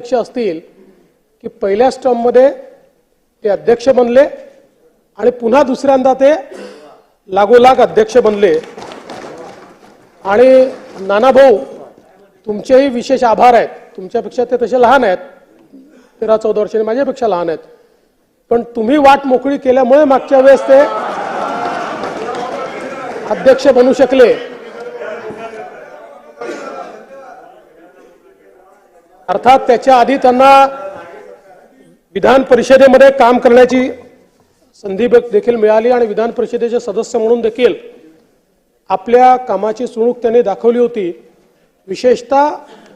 अध्यक्ष असतील की पहिल्या टर्ममध्ये ते अध्यक्ष बनले आणि पुन्हा दुसऱ्यांदा ते लागोलाग अध्यक्ष बनले। आणि नाना भाऊ तुमचेही विशेष आभार आहेत। तुमच्यापेक्षा ते तसे लहान आहेत, 13-14 वर्षांनी माझ्यापेक्षा लहान आहेत, पण तुम्ही वाट मोकळी केल्यामुळे मागच्या वेळेस ते अध्यक्ष बनू शकले। अर्थात त्याच्या आधी त्यांना विधान परिषदेमध्ये काम करण्याची संधी देखील मिळाली आणि विधान परिषदेचे सदस्य म्हणून देखील आपल्या कामाची चुणूक त्यांनी दाखवली होती। विशेषतः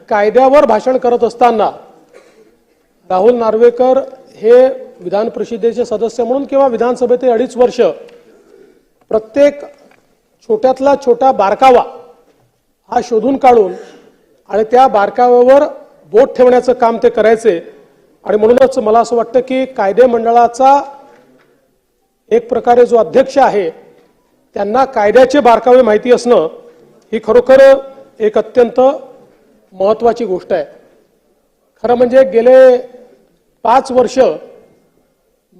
कायद्यावर भाषण करत असताना राहुल नार्वेकर हे विधान परिषदेचे सदस्य म्हणून किंवा विधानसभेत 2.5 वर्ष प्रत्येक छोट्यातला छोटा बारकावा हा शोधून काढून आणि त्या बारकाव्यावर बोट ठेवण्याचं काम ते करायचे। आणि म्हणूनच मला असं वाटतं की कायदे मंडळाचा एक प्रकारे जो अध्यक्ष आहे त्यांना कायद्याचे बारकावे माहिती असणं ही खरोखर एक अत्यंत महत्त्वाची गोष्ट आहे। खरं म्हणजे गेले 5 वर्ष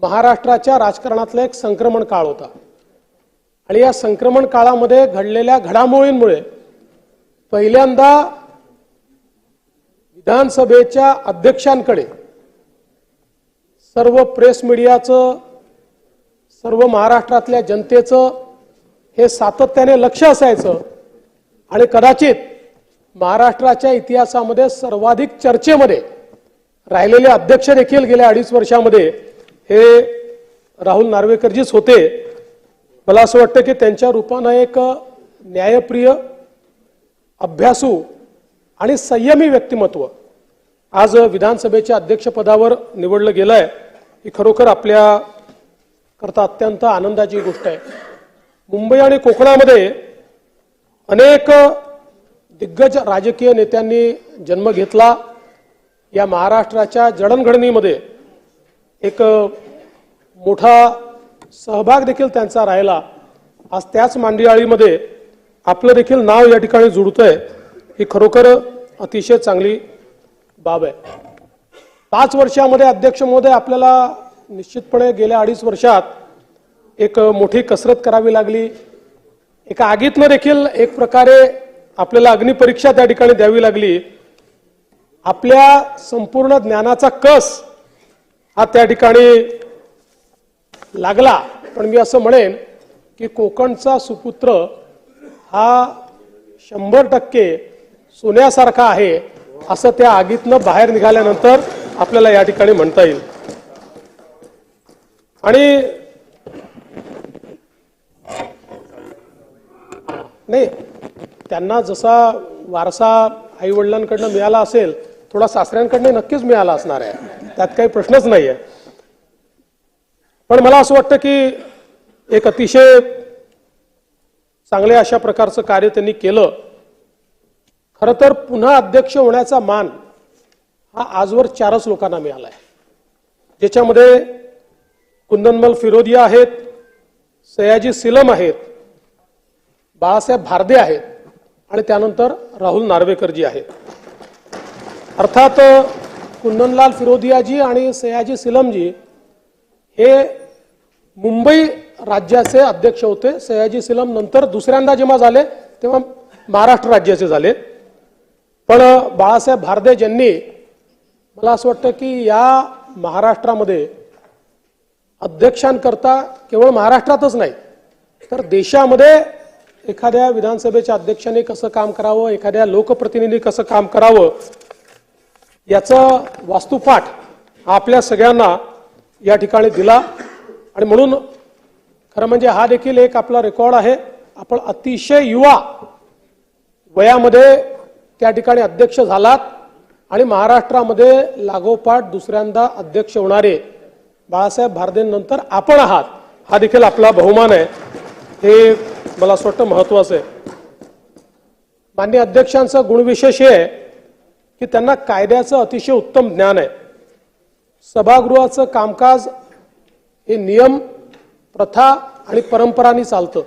महाराष्ट्राच्या राजकारणातला एक संक्रमण काळ होता आणि या संक्रमण काळामध्ये घडलेल्या घडामोडींमुळे पहिल्यांदा विधानसभेच्या अध्यक्षांकडे सर्व प्रेस मीडियाचं, सर्व महाराष्ट्रातल्या जनतेचं हे सातत्याने लक्ष असायचं आणि कदाचित महाराष्ट्राच्या इतिहासामध्ये सर्वाधिक चर्चेमध्ये राहिलेले अध्यक्ष देखील गेल्या 2.5 वर्षामध्ये हे राहुल नार्वेकरजीच होते। मला असं वाटतं की त्यांच्या रूपानं एक न्यायप्रिय, अभ्यासू आणि संयमी व्यक्तिमत्व आज विधानसभेच्या अध्यक्षपदावर निवडलं गेलंय ही खरोखर आपल्या करता अत्यंत आनंदाची गोष्ट आहे। मुंबई आणि कोकणामध्ये अनेक दिग्गज राजकीय नेत्यांनी जन्म घेतला। या महाराष्ट्राच्या जडणघडणीमध्ये एक मोठा सहभाग देखील त्यांचा राहिला। आज त्याच मांडियाळीमध्ये आपलं देखील नाव या ठिकाणी जुळतंय ही खरोखर अतिशय चांगली बाब आहे। 5 वर्षामध्ये अध्यक्ष महोदय आपल्याला निश्चितपणे गेल्या 2.5 वर्षात एक मोठी कसरत करावी लागली। एका आगीतनं देखील एक प्रकारे आपल्याला अग्निपरीक्षा त्या ठिकाणी द्यावी लागली। आपल्या संपूर्ण ज्ञानाचा कस हा त्या ठिकाणी लागला। पण मी असं म्हणेन की कोकणचा सुपुत्र हा 100% सोन्यासारखा आहे असं त्या आगीतनं बाहेर निघाल्यानंतर आपल्याला या ठिकाणी म्हणता येईल। आणि नाही, त्यांना जसा वारसा आई वडिलांकडनं मिळाला असेल थोडा सासऱ्यांकडनं नक्कीच मिळाला असणार आहे, त्यात काही प्रश्नच नाहीये। पण मला असं वाटतं की एक अतिशय चांगल्या अशा प्रकारचं कार्य त्यांनी केलं। खरं तर पुन्हा अध्यक्ष होण्याचा मान हा आजवर 4च लोकांना मिळाला आहे, ज्याच्यामध्ये कुंदनमल फिरोदिया आहेत, सयाजी सिलम आहेत, बाळासाहेब भारदे आहेत आणि त्यानंतर राहुल नार्वेकरजी आहेत। अर्थात कुंदनलाल फिरोदियाजी आणि सयाजी सिलमजी हे मुंबई राज्याचे अध्यक्ष होते। सयाजी सिलम नंतर दुसऱ्यांदा जेव्हा झाले तेव्हा महाराष्ट्र राज्याचे झाले। पण बाळासाहेब भारदे यांनी मला असं वाटतं की या महाराष्ट्रामध्ये अध्यक्षांकरता केवळ महाराष्ट्रातच नाही तर देशामध्ये एखाद्या विधानसभेच्या अध्यक्षाने कसं काम करावं, एखाद्या लोकप्रतिनिधी कसं काम करावं याचं वास्तुपाठ आपल्या सगळ्यांना या ठिकाणी दिला। आणि म्हणून खरं म्हणजे हा देखील एक आपला रेकॉर्ड आहे। आपण अतिशय युवा वयामध्ये त्या ठिकाणी अध्यक्ष झालात आणि महाराष्ट्रामध्ये लागोपाठ दुसऱ्यांदा अध्यक्ष होणारे बाळासाहेब भारदेंनंतर आपण आहात, हा देखील आपला बहुमान आहे। हे मला असं वाटतं महत्त्वाचं आहे। माननीय अध्यक्षांचं गुणविशेष हे आहे की त्यांना कायद्याचं अतिशय उत्तम ज्ञान आहे। सभागृहाचं कामकाज हे नियम, प्रथा आणि परंपरांनी चालतं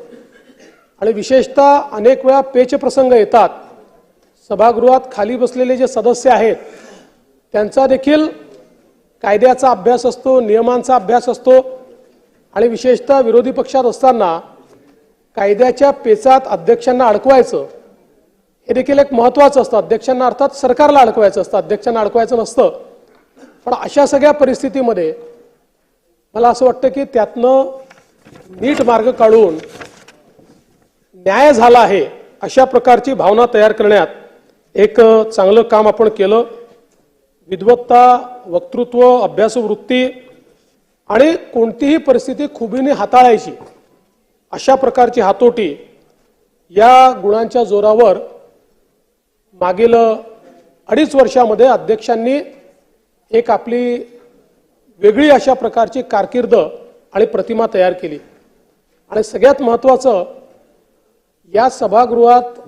आणि विशेषतः अनेक वेळा पेचप्रसंग येतात। सभागृहात खाली बसलेले जे सदस्य आहेत त्यांचा देखील कायद्याचा अभ्यास असतो, नियमांचा अभ्यास असतो आणि विशेषतः विरोधी पक्षात असताना कायद्याच्या पेचात अध्यक्षांना अडकवायचं हे देखील एक महत्त्वाचं असतं. अध्यक्षांना अर्थात सरकारला अडकवायचं असतं, अध्यक्षांना अडकवायचं नसतं. पण अशा सगळ्या परिस्थितीमध्ये मला असं वाटतं की त्यातनं नीट मार्ग काढून न्याय झाला आहे अशा प्रकारची भावना तयार करण्यात एक चांगलं काम आपण केलं. विद्वत्ता, वक्तृत्व, अभ्यासवृत्ती आणि कोणतीही परिस्थिती खुबीने हाताळायची अशा प्रकारची हातोटी या गुणांच्या जोरावर मागील 2.5 वर्षामध्ये अध्यक्षांनी एक आपली वेगळी अशा प्रकारची कारकीर्द आणि प्रतिमा तयार केली. आणि सगळ्यात महत्त्वाचं, या सभागृहात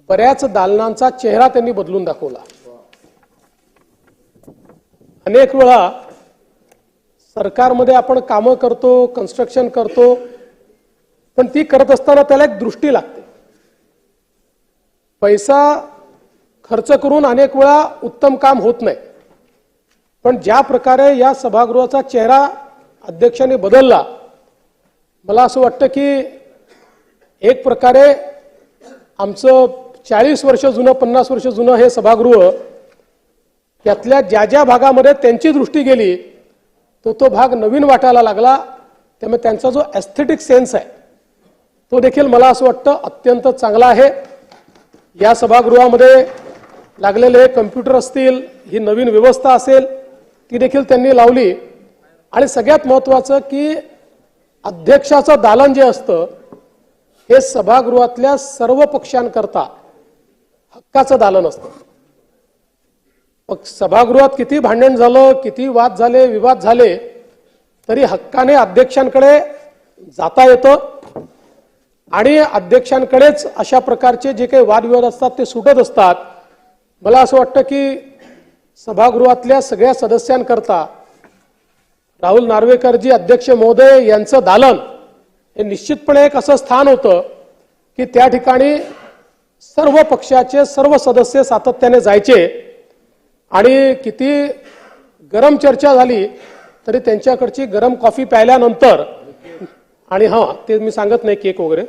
बऱ्याच दालनांचा चेहरा त्यांनी बदलून दाखवला. अनेक वेळा सरकारमध्ये आपण कामं करतो, कन्स्ट्रक्शन करतो, पण ती करत असताना त्याला एक दृष्टी लागते. पैसा खर्च करून अनेक वेळा उत्तम काम होत नाही. पण ज्या प्रकारे या सभागृहाचा चेहरा अध्यक्षांनी बदलला, मला असं वाटतं की एक प्रकारे आमचं 40 वर्ष जुनं, 50 वर्ष जुनं हे सभागृह, त्यातल्या ज्या ज्या भागामध्ये त्यांची दृष्टी गेली तो भाग नवीन वाटायला लागला. त्यामुळे त्यांचा जो एस्थेटिक सेन्स आहे तो देखील मला असं वाटतं अत्यंत चांगला आहे. या सभागृहामध्ये लागलेले कम्प्युटर असतील, ही नवीन व्यवस्था असेल, ती देखील त्यांनी लावली. आणि सगळ्यात महत्त्वाचं की अध्यक्षाचं दालन जे असतं हे सभागृहातल्या सर्व पक्षांकरता हक्काचं दालन असतं. सभागृहात किती भांडण झालं, किती वाद झाले, विवाद झाले, तरी हक्काने अध्यक्षांकडे जाता येतं आणि अध्यक्षांकडेच अशा प्रकारचे जे काही वादविवाद असतात ते सुटत असतात. मला असं वाटतं की सभागृहातल्या सगळ्या सदस्यांकरता राहुल नार्वेकरजी अध्यक्ष महोदय यांचं दालन हे निश्चितपणे एक असं स्थान होतं की त्या ठिकाणी सर्व पक्षाचे सर्व सदस्य सातत्याने जायचे आणि किती गरम चर्चा झाली तरी त्यांच्याकडची गरम कॉफी प्यायल्यानंतर, आणि हां ते मी सांगत नाही केक वगैरे,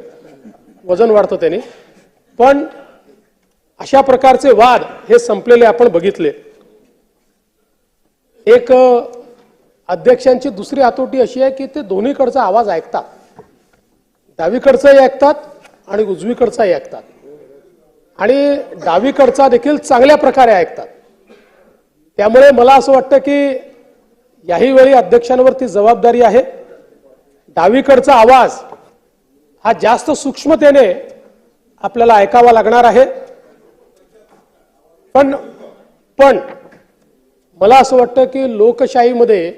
वजन वाढतं त्याने, पण अशा प्रकारचे वाद हे संपलेले आपण बघितले. एक अध्यक्षांची दुसरी हातोटी अशी आहे की ते दोन्हीकडचा आवाज ऐकतात, डावीकडचाही ऐकतात आणि उजवीकडचाही ऐकतात आणि डावीकडचा देखील चांगल्या प्रकारे ऐकतात. त्यामुळे मला असं वाटतं की याही वेळी अध्यक्षांवरती जबाबदारी आहे. डावीकडचा आवाज हा जास्त सूक्ष्मतेने आपल्याला ऐकावा लागणार आहे. पण मला असं वाटतं की लोकशाहीमध्ये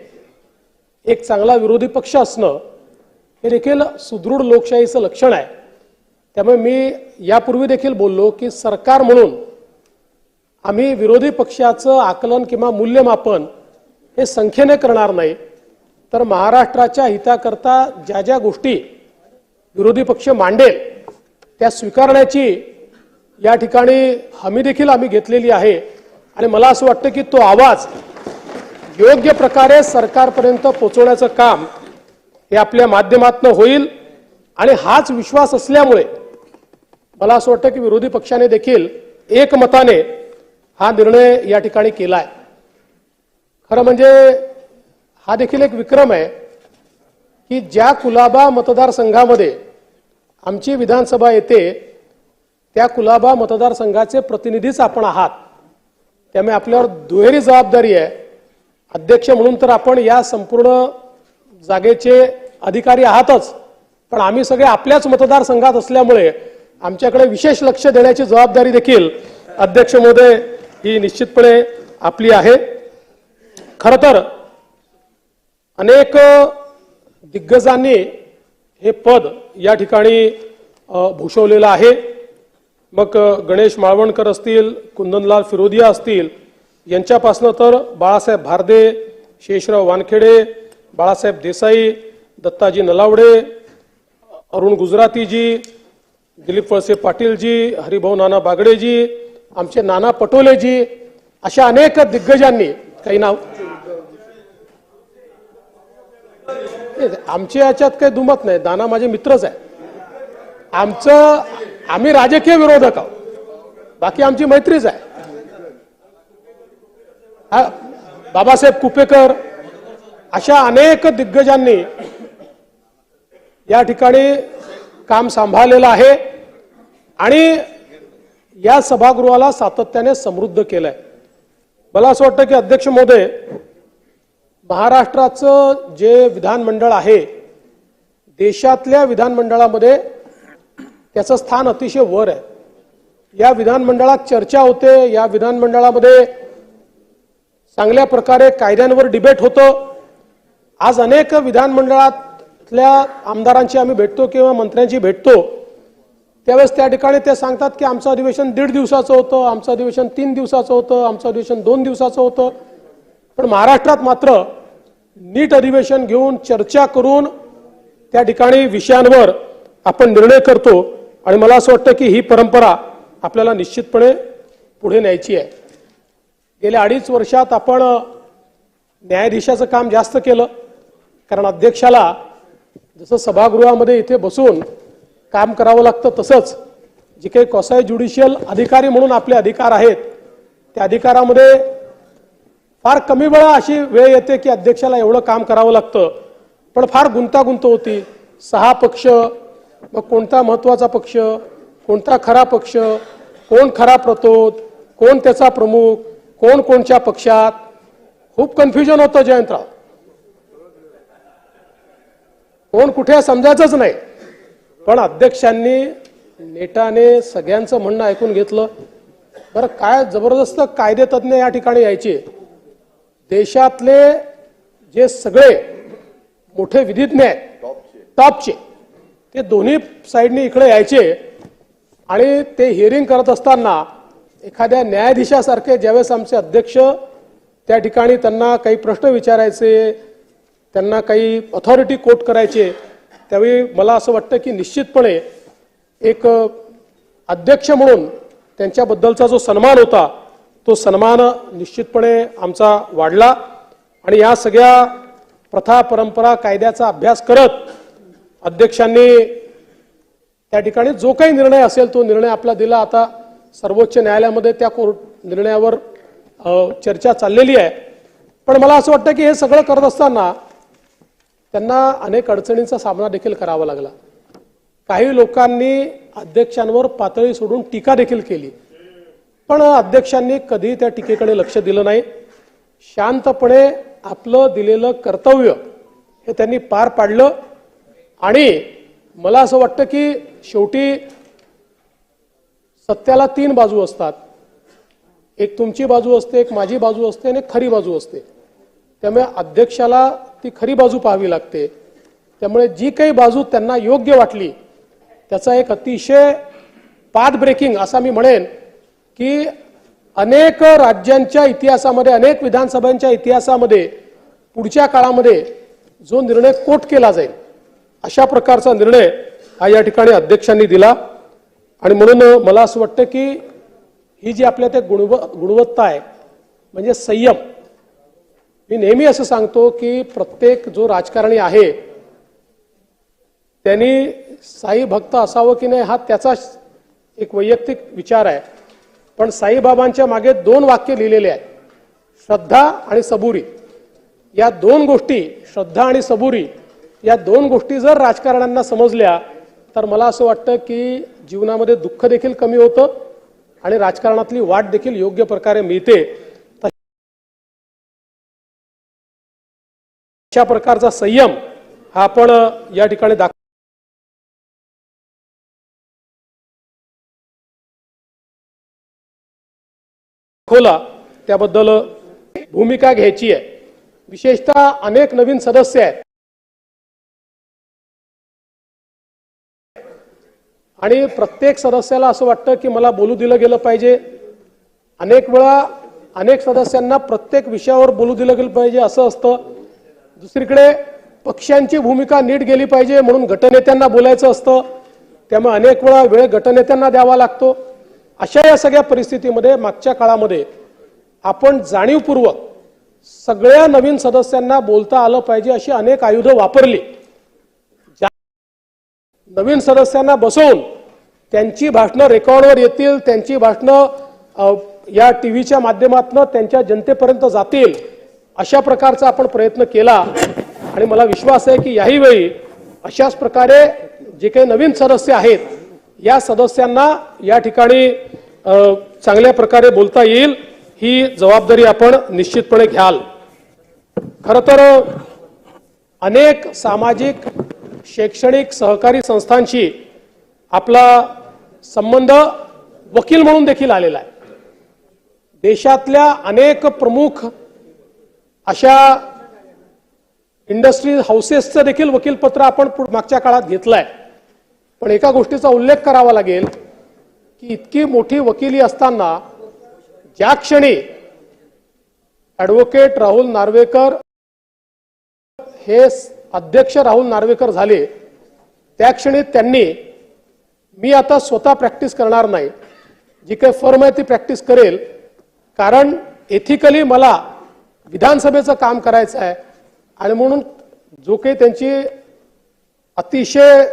एक चांगला विरोधी पक्ष असणं हे देखील सुदृढ लोकशाहीचं लक्षण आहे. त्यामुळे मी यापूर्वी देखील बोललो की सरकार म्हणून आम्ही विरोधी पक्षाचं आकलन किंवा मूल्यमापन हे संख्येने करणार नाही, तर महाराष्ट्राच्या हिताकरता ज्या ज्या गोष्टी विरोधी पक्ष मांडेल त्या स्वीकारण्याची या ठिकाणी हमी देखील आम्ही घेतलेली आहे. आणि मला असं वाटतं की तो आवाज योग्य प्रकारे सरकारपर्यंत पोहोचवण्याचं काम हे आपल्या माध्यमातून होईल. आणि हाच विश्वास असल्यामुळे मला असं वाटतं की विरोधी पक्षाने देखील एकमताने हा निर्णय या ठिकाणी केला आहे. खरं म्हणजे हा देखील एक विक्रम आहे की ज्या कुलाबा मतदारसंघामध्ये आमची विधानसभा येते त्या कुलाबा मतदारसंघाचे प्रतिनिधीच आपण आहात. त्यामुळे आपल्यावर दुहेरी जबाबदारी आहे. अध्यक्ष म्हणून तर आपण या संपूर्ण जागेचे अधिकारी आहातच, पण आम्ही सगळे आपल्याच मतदारसंघात असल्यामुळे आमच्याकडे विशेष लक्ष देण्याची जबाबदारी देखील अध्यक्ष महोदय ही निश्चितपणे आपली आहे. खरं तर अनेक दिग्गजांनी हे पद या ठिकाणी भूषवलेलं आहे. मग गणेश माळवणकर असतील, कुंदनलाल फिरोदिया असतील, यांच्यापासनं तर बाळासाहेब भारदे, शेषराव वानखेडे, बाळासाहेब देसाई, दत्ताजी नलावडे, अरुण गुजरातीजी, दिलीप वळसे पाटीलजी, हरिभाऊ नाना बागडेजी, आमचे नाना पटोलेजी, अशा अनेक दिग्गजांनी काही नाव आमच्या याच्यात काही दुमत नाही. दाना माझे मित्रच आहे. आम्ही राजकीय विरोधक आहोत, बाकी आमची मैत्रीच आहे. बाबासाहेब कुपेकर अशा अनेक दिग्गजांनी या ठिकाणी काम सांभाळलेलं आहे आणि या सभागृहाला सातत्याने समृद्ध केलंय. मला असं वाटतं की अध्यक्ष महोदय, महाराष्ट्राचं जे विधानमंडळ आहे, देशातल्या विधानमंडळामध्ये त्याचं स्थान अतिशय वर आहे. या विधानमंडळात चर्चा होते, या विधानमंडळामध्ये चांगल्या प्रकारे कायद्यांवर डिबेट होतं. आज अनेक विधानमंडळातल्या आमदारांची आम्ही भेटतो किंवा मंत्र्यांची भेटतो, त्यावेळेस त्या ठिकाणी ते सांगतात की आमचं अधिवेशन 1.5 दिवसाचं होतं, आमचं अधिवेशन 3 दिवसाचं होतं, आमचं अधिवेशन 2 दिवसाचं होतं. पण महाराष्ट्रात मात्र नीट अधिवेशन घेऊन चर्चा करून त्या ठिकाणी विषयांवर आपण निर्णय करतो आणि मला असं वाटतं की ही परंपरा आपल्याला निश्चितपणे पुढे न्यायची आहे. गेल्या 2.5 वर्षात आपण न्यायाधीशाचं काम जास्त केलं, कारण अध्यक्षाला जसं सभागृहामध्ये इथे बसून काम करावं लागतं, तसंच जे काही क्वासाय ज्युडिशियल अधिकारी म्हणून आपले अधिकार आहेत, त्या अधिकारामध्ये फार कमी वेळा अशी वेळ येते की अध्यक्षाला एवढं काम करावं लागतं. पण फार गुंतागुंत होती. 6 पक्ष, मग कोणता महत्वाचा पक्ष, कोणता खरा पक्ष, कोण खरा प्रतोद, कोण त्याचा प्रमुख, कोण कोणत्या पक्षात, खूप कन्फ्युजन होतं जयंतराव. कोण कुठे समजायचंच नाही. पण अध्यक्षांनी नेटाने सगळ्यांचं म्हणणं ऐकून घेतलं. बरं, काय जबरदस्त कायदेतज्ञ या ठिकाणी यायचे. देशातले जे सगळे मोठे विधिज्ञ आहेत, टॉपचे, ते दोन्ही साईडनी इकडे यायचे आणि ते हिअरिंग करत असताना एखाद्या न्यायाधीशासारखे ज्यावेळेस आमचे अध्यक्ष त्या ठिकाणी त्यांना काही प्रश्न विचारायचे, त्यांना काही ऑथॉरिटी कोट करायचे, त्यावेळी मला असं वाटतं की निश्चितपणे एक अध्यक्ष म्हणून त्यांच्याबद्दलचा जो सन्मान होता, तो सन्मान निश्चितपणे आमचा वाढला. आणि या सगळ्या प्रथा, परंपरा, कायद्याचा अभ्यास करत अध्यक्षांनी त्या ठिकाणी जो काही निर्णय असेल तो निर्णय आपला दिला. आता सर्वोच्च न्यायालयामध्ये त्या निर्णयावर चर्चा चाललेली आहे. पण मला असं वाटतं की हे सगळं करत असताना त्यांना अनेक अडचणींचा सामना देखील करावा लागला. काही लोकांनी अध्यक्षांवर पातळी सोडून टीका देखील केली, पण अध्यक्षांनी कधी त्या टीकेकडे लक्ष दिलं नाही. शांतपणे आपलं दिलेलं कर्तव्य हे त्यांनी पार पाडलं. आणि मला असं वाटतं की शेवटी सत्याला 3 बाजू असतात. एक तुमची बाजू असते, एक माझी बाजू असते आणि एक खरी बाजू असते. त्यामुळे अध्यक्षाला ती खरी बाजू पाहावी लागते. त्यामुळे जी काही बाजू त्यांना योग्य वाटली त्याचा एक अतिशय पाथ ब्रेकिंग असा मी म्हणेन की अनेक राज्यांच्या इतिहासामध्ये, अनेक विधानसभांच्या इतिहासामध्ये पुढच्या काळामध्ये जो निर्णय कोट केला जाईल अशा प्रकारचा निर्णय हा या ठिकाणी अध्यक्षांनी दिला. आणि म्हणून मला असं वाटतं की ही जी आपल्या त्या गुणवत्ता आहे म्हणजे संयम. मी नेहमी असं सांगतो की प्रत्येक जो राजकारणी आहे त्यांनी साई भक्त असावं की नाही हा त्याचा एक वैयक्तिक विचार आहे. पण साईबाबांच्या मागे 2 वाक्य लिहिलेले आहेत, श्रद्धा आणि सबुरी. या 2 गोष्टी, श्रद्धा आणि सबुरी, या 2 गोष्टी जर राजकारण्यांना समजल्या तर मला असं वाटतं की जीवनामध्ये दुःख देखील कमी होतं आणि राजकारणातली वाट देखील योग्य प्रकारे मिळते. अशा प्रकारचा संयम हा आपण या ठिकाणी दाखवला, त्याबद्दल भूमिका घ्यायची आहे. विशेषतः अनेक नवीन सदस्य आहेत आणि प्रत्येक सदस्याला असं वाटतं की मला बोलू दिलं गेलं पाहिजे. अनेक वेळा अनेक सदस्यांना प्रत्येक विषयावर बोलू दिलं गेलं पाहिजे असं असतं. दुसरीकडे पक्षांची भूमिका नीट गेली पाहिजे म्हणून गटनेत्यांना बोलायचं असतं. त्यामुळे अनेक वेळा वेळ गटनेत्यांना द्यावा लागतो. अशा या सगळ्या परिस्थितीमध्ये मागच्या काळामध्ये आपण जाणीवपूर्वक सगळ्या नवीन सदस्यांना बोलता आलं पाहिजे अशी अनेक आयुधं वापरली। नवीन सदस्यांना बसवून त्यांची भाषणं रेकॉर्डवर येतील, त्यांची भाषणं या टीव्हीच्या माध्यमातून त्यांच्या जनतेपर्यंत जातील, अशा प्रकारचा आपण प्रयत्न केला आणि मला विश्वास आहे की याही वेळी अशाच प्रकारे जे काही नवीन सदस्य आहेत या सदस्यांना या ठिकाणी चांगल्या प्रकारे बोलता येईल ही जबाबदारी आपण निश्चितपणे घ्याल। खरं तर अनेक सामाजिक शैक्षणिक सहकारी संस्थांशी आपला संबंध वकील म्हणून देखील आलेला आहे। देशातल्या अनेक प्रमुख अशा इंडस्ट्री हाऊसेसचं देखील वकीलपत्र आपण मागच्या काळात घेतलंय। पण एका गोष्टीचा उल्लेख करावा लागेल की इतकी मोठी वकिली असताना ज्या क्षणी ॲडव्होकेट राहुल नार्वेकर हे अध्यक्ष राहुल नार्वेकर झाले त्या क्षणी त्यांनी मी आता स्वतः प्रॅक्टिस करणार नाही, जी काही फर्म आहे ती प्रॅक्टिस करेल, कारण एथिकली मला विधानसभेचं काम करायचं आहे आणि म्हणून जो काही त्यांची अतिशय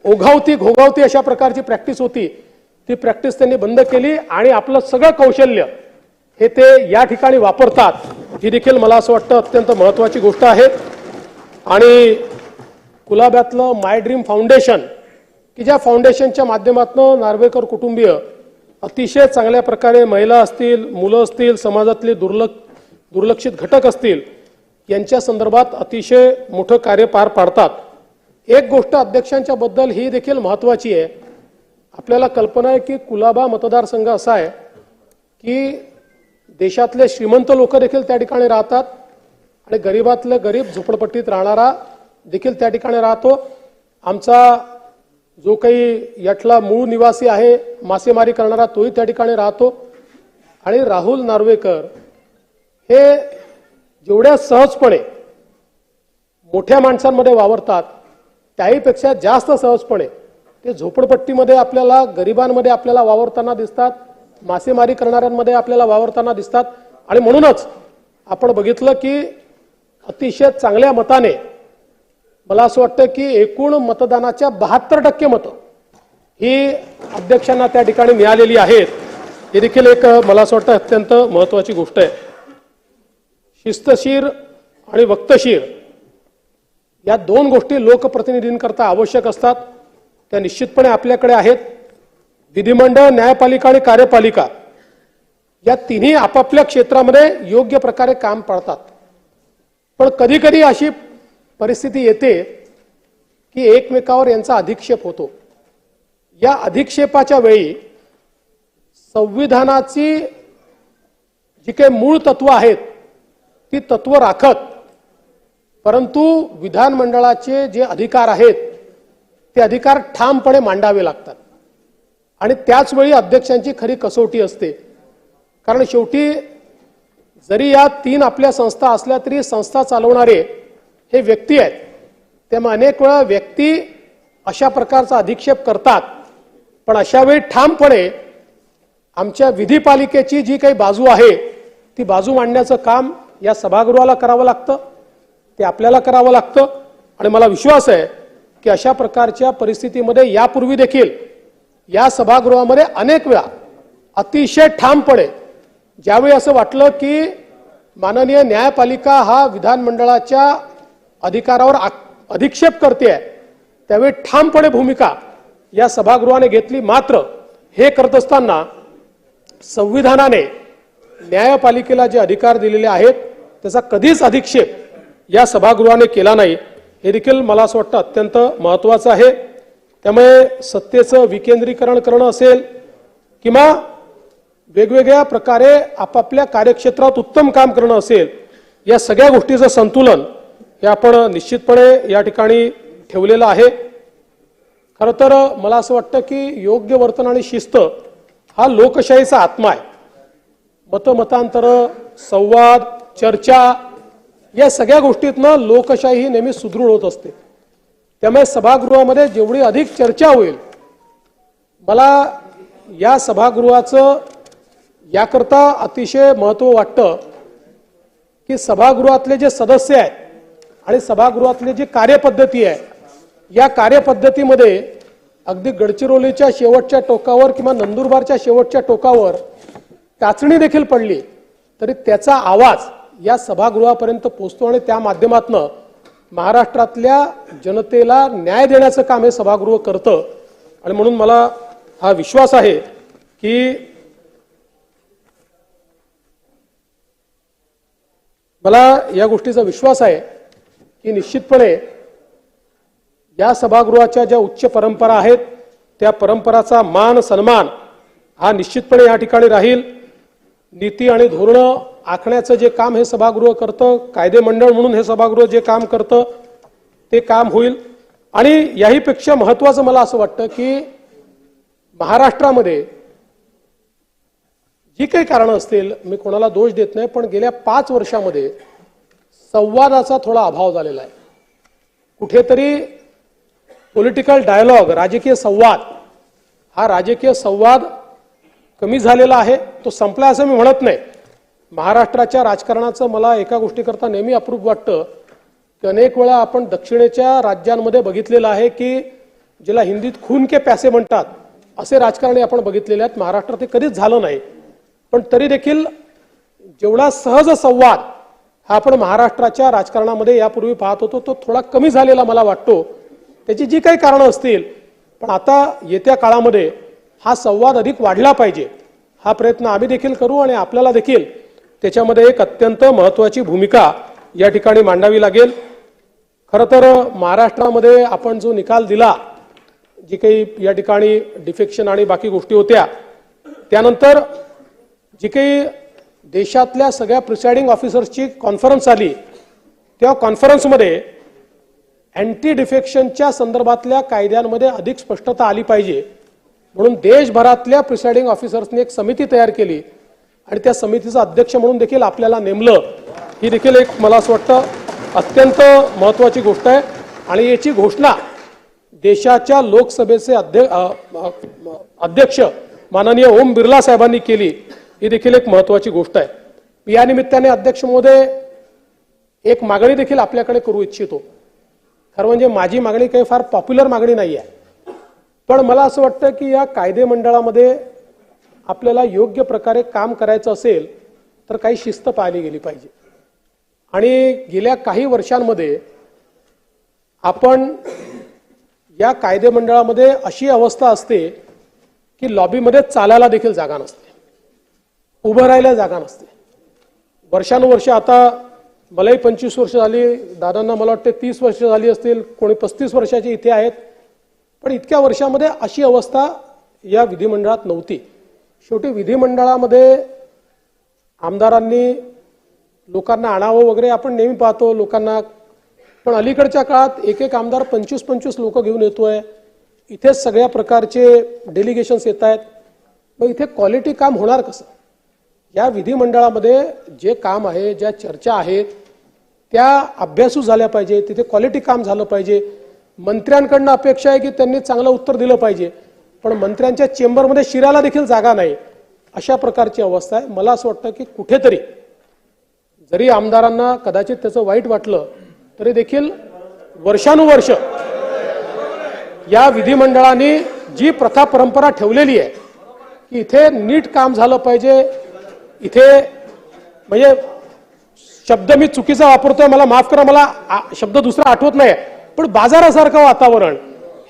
ओघावती घोगावती अशा प्रकारची प्रॅक्टिस होती ती प्रॅक्टिस त्यांनी बंद केली आणि आपलं सगळं कौशल्य हे ते या ठिकाणी वापरतात, ही देखील मला असं वाटतं अत्यंत महत्त्वाची गोष्ट आहे। आणि कुलाब्यातलं माय ड्रीम फाउंडेशन की ज्या फाउंडेशनच्या माध्यमातून नार्वेकर कुटुंबीय अतिशय चांगल्या प्रकारे महिला असतील, मुलं असतील, समाजातले दुर्लक्षित घटक असतील यांच्या संदर्भात अतिशय मोठं कार्य पार पाडतात। एक गोष्ट अध्यक्षांच्या बद्दल ही देखील महत्त्वाची आहे। आपल्याला कल्पना आहे की कुलाबा मतदारसंघ असा आहे की देशातले श्रीमंत लोक देखील त्या ठिकाणी राहतात आणि गरीबातले गरीब झोपडपट्टीत राहणारा देखील त्या ठिकाणी राहतो। आमचा जो काही यातला मूळ निवासी आहे मासेमारी करणारा तोही त्या ठिकाणी राहतो आणि राहुल नार्वेकर हे जेवढ्या सहजपणे मोठ्या माणसांमध्ये वावरतात त्याहीपेक्षा जास्त सहजपणे ते झोपडपट्टीमध्ये आपल्याला गरिबांमध्ये आपल्याला वावरताना दिसतात, मासेमारी करणाऱ्यांमध्ये आपल्याला वावरताना दिसतात। आणि म्हणूनच आपण बघितलं की अतिशय चांगल्या मताने मला असं वाटतं की एकूण मतदानाच्या 72% मतं ही अध्यक्षांना त्या ठिकाणी मिळालेली आहेत। हे देखील एक मला असं वाटतं अत्यंत महत्त्वाची गोष्ट आहे। शिस्तशीर आणि वक्तशीर या दोन गोष्टी लोकप्रतिनिधींकरता आवश्यक असतात, त्या निश्चितपणे आपल्याकडे आहेत। विधिमंडळ, न्यायपालिका आणि कार्यपालिका या तिन्ही आपापल्या क्षेत्रामध्ये योग्य प्रकारे काम पाडतात, पण कधी कधी अशी परिस्थिती येते की एकमेकावर यांचा अधिक्षेप होतो। या अधिक्षेपाच्या वेळी संविधानाची जी काही मूळ तत्व आहेत ती तत्व राखत परंतु विधानमंडळाचे जे अधिकार आहेत ते अधिकार ठामपणे मांडावे लागतात आणि त्याच वेळी अध्यक्षांची खरी कसोटी असते। कारण शेवटी जरी या तीन आपल्या संस्था असल्या तरी संस्था चालवणारे हे व्यक्ती आहेत, त्यामुळे अनेक वेळा व्यक्ती अशा प्रकारचा अधिक्षेप करतात, पण अशा वेळी ठामपणे आमच्या विधिपालिकेची जी काही बाजू आहे ती बाजू मांडण्याचं काम या सभागृहाला करावं लागतं, ते आपल्याला करावं लागतं। आणि मला विश्वास आहे की अशा प्रकारच्या परिस्थितीमध्ये यापूर्वी देखील या सभागृहामध्ये अनेक वेळा अतिशय ठामपणे ज्यावेळी असं वाटलं की माननीय न्यायपालिका हा विधानमंडळाच्या अधिकारावर अधिक्षेप करते आहे त्यावेळी ठामपणे भूमिका या सभागृहाने घेतली। मात्र हे करत असताना संविधानाने न्यायपालिकेला जे अधिकार दिलेले आहेत त्याचा कधीच अधिक्षेप या सभागृहाने केला नाही, हे देखील मला असं वाटतं अत्यंत महत्त्वाचं आहे। त्यामुळे सत्तेचं विकेंद्रीकरण करणं असेल किंवा वेगवेगळ्या प्रकारे आपापल्या कार्यक्षेत्रात उत्तम काम करणं असेल, या सगळ्या गोष्टीचं संतुलन हे आपण निश्चितपणे या ठिकाणी ठेवलेलं आहे। खरं तर मला असं वाटतं की योग्य वर्तन आणि शिस्त हा लोकशाहीचा आत्मा आहे। मतमतांतर, संवाद, चर्चा या सगळ्या गोष्टीतनं लोकशाही ही नेहमी सुदृढ होत असते। त्यामुळे सभागृहामध्ये जेवढी अधिक चर्चा होईल, मला या सभागृहाचं याकरता अतिशय महत्त्व वाटतं की सभागृहातले जे सदस्य आहेत आणि सभागृहातली जी कार्यपद्धती आहे, या कार्यपद्धतीमध्ये अगदी गडचिरोलीच्या शेवटच्या टोकावर किंवा नंदुरबारच्या शेवटच्या टोकावर टाचणी देखील पडली तरी त्याचा आवाज या सभागृहापर्यंत पोहोचतो आणि त्या माध्यमातून महाराष्ट्रातल्या जनतेला न्याय देण्याचं काम हे सभागृह करतं. आणि म्हणून मला हा विश्वास आहे की मला या गोष्टीचा विश्वास आहे की निश्चितपणे या सभागृहाच्या ज्या उच्च परंपरा आहेत त्या परंपराचा मान सन्मान हा निश्चितपणे या ठिकाणी राहील. नीती आणि धोरणं आखण्याचं जे काम हे सभागृह करतं, कायदे मंडळ म्हणून हे सभागृह जे काम करतं ते काम होईल. आणि याहीपेक्षा महत्त्वाचं मला असं वाटतं की महाराष्ट्रामध्ये जी काही कारणं असतील, मी कोणाला दोष देत नाही, पण गेल्या 5 वर्षामध्ये संवादाचा थोडा अभाव झालेला आहे. कुठेतरी पॉलिटिकल डायलॉग, राजकीय संवाद, हा राजकीय संवाद कमी झालेला आहे. तो संपला असं मी म्हणत नाही. महाराष्ट्राच्या राजकारणाचं मला एका गोष्टीकरता नेहमी अप्रूप वाटतं की अनेक वेळा आपण दक्षिणेच्या राज्यांमध्ये बघितलेलं आहे की ज्याला हिंदीत खून के पैसे म्हणतात असे राजकारणी आपण बघितलेले आहेत. महाराष्ट्रात ते कधीच झालं नाही. पण तरी देखील जेवढा सहज संवाद हा आपण महाराष्ट्राच्या राजकारणामध्ये यापूर्वी पाहत होतो तो थोडा कमी झालेला मला वाटतो. त्याची जी काही कारणं असतील, पण आता येत्या काळामध्ये हा संवाद अधिक वाढला पाहिजे, हा प्रयत्न आम्ही देखील करू आणि आपल्याला देखील त्याच्यामध्ये एक अत्यंत महत्त्वाची भूमिका या ठिकाणी मांडावी लागेल. खरं तर महाराष्ट्रामध्ये आपण जो निकाल दिला, जी काही या ठिकाणी डिफेक्शन आणि बाकी गोष्टी होत्या, त्यानंतर जी काही देशातल्या सगळ्या प्रिसाइडिंग ऑफिसर्सची कॉन्फरन्स आली, त्या कॉन्फरन्समध्ये अँटी डिफेक्शनच्या संदर्भातल्या कायद्यांमध्ये अधिक स्पष्टता आली पाहिजे म्हणून देशभरातल्या प्रिसाइडिंग ऑफिसर्सनी एक समिती तयार केली आणि त्या समितीचा अध्यक्ष म्हणून देखील आपल्याला नेमलं. ही देखील एक मला असं वाटतं अत्यंत महत्त्वाची गोष्ट आहे. आणि याची घोषणा देशाच्या लोकसभेचे अध्यक्ष माननीय ओम बिर्ला साहेबांनी केली. ही देखील एक महत्त्वाची गोष्ट आहे. या निमित्ताने अध्यक्ष महोदय एक मागणी देखील आपल्याकडे करू इच्छितो. खरं म्हणजे माझी मागणी काही फार पॉप्युलर मागणी नाही आहे, पण मला असं वाटतं की या कायदे मंडळामध्ये आपल्याला योग्य प्रकारे काम करायचं असेल तर काही शिस्त पाळली गेली पाहिजे. आणि गेल्या काही वर्षांमध्ये आपण या कायदे मंडळामध्ये अशी अवस्था असते की लॉबीमध्ये चालायला देखील जागा नसते, उभं राहायला जागा नसते. वर्षानुवर्ष, आता मलाही 25 वर्ष झाली, दादांना मला वाटते 30 वर्ष झाली असतील, कोणी 35 वर्षाचे इथे आहेत, पण इतक्या वर्षामध्ये अशी अवस्था या विधिमंडळात नव्हती. शेवटी विधिमंडळामध्ये आमदारांनी लोकांना आणावं वगैरे आपण नेहमी पाहतो लोकांना, पण अलीकडच्या काळात एक एक आमदार 25-25 लोक घेऊन येतोय. इथेच सगळ्या प्रकारचे डेलिगेशन्स येत आहेत. मग इथे क्वालिटी काम होणार कसं? या विधिमंडळामध्ये जे काम आहे, ज्या चर्चा आहेत त्या अभ्यासू झाल्या पाहिजे, तिथे क्वालिटी काम झालं पाहिजे. मंत्र्यांकडनं अपेक्षा आहे की त्यांनी चांगलं उत्तर दिलं पाहिजे, पण मंत्र्यांच्या चेंबरमध्ये शिरायला देखील जागा नाही, अशा प्रकारची अवस्था आहे. मला असं वाटतं की कुठेतरी जरी आमदारांना कदाचित त्याचं वाईट वाटलं तरी देखील वर्षानुवर्ष या विधिमंडळाने जी प्रथा परंपरा ठेवलेली आहे की इथे नीट काम झालं पाहिजे, इथे म्हणजे शब्द मी चुकीचा वापरतोय, मला माफ करा, मला शब्द दुसरा आठवत नाही, पण बाजारासारखं वातावरण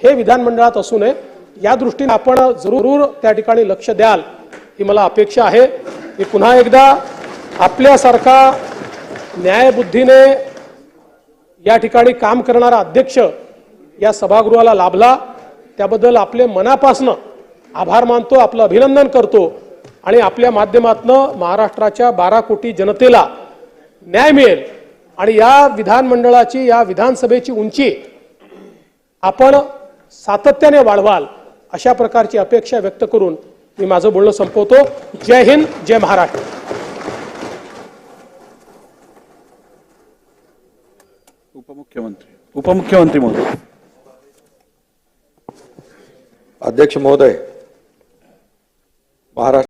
हे विधानमंडळात असू नये, या दृष्टीने आपण जरूर त्या ठिकाणी लक्ष द्याल ही मला अपेक्षा आहे. मी पुन्हा एकदा आपल्यासारखा न्यायबुद्धीने या ठिकाणी काम करणारा अध्यक्ष या सभागृहाला लाभला त्याबद्दल आपले मनापासून आभार मानतो, आपलं अभिनंदन करतो आणि आपल्या माध्यमातून महाराष्ट्राच्या 12 कोटी जनतेला न्याय मिळेल आणि या विधानमंडळाची, या विधानसभेची उंची आपण सातत्याने वाढवाल अशा प्रकारची अपेक्षा व्यक्त करून मी माझं बोलणं संपवतो. जय हिंद, जय महाराष्ट्र. उपमुख्यमंत्री महोदय. अध्यक्ष महोदय, महाराष्ट्र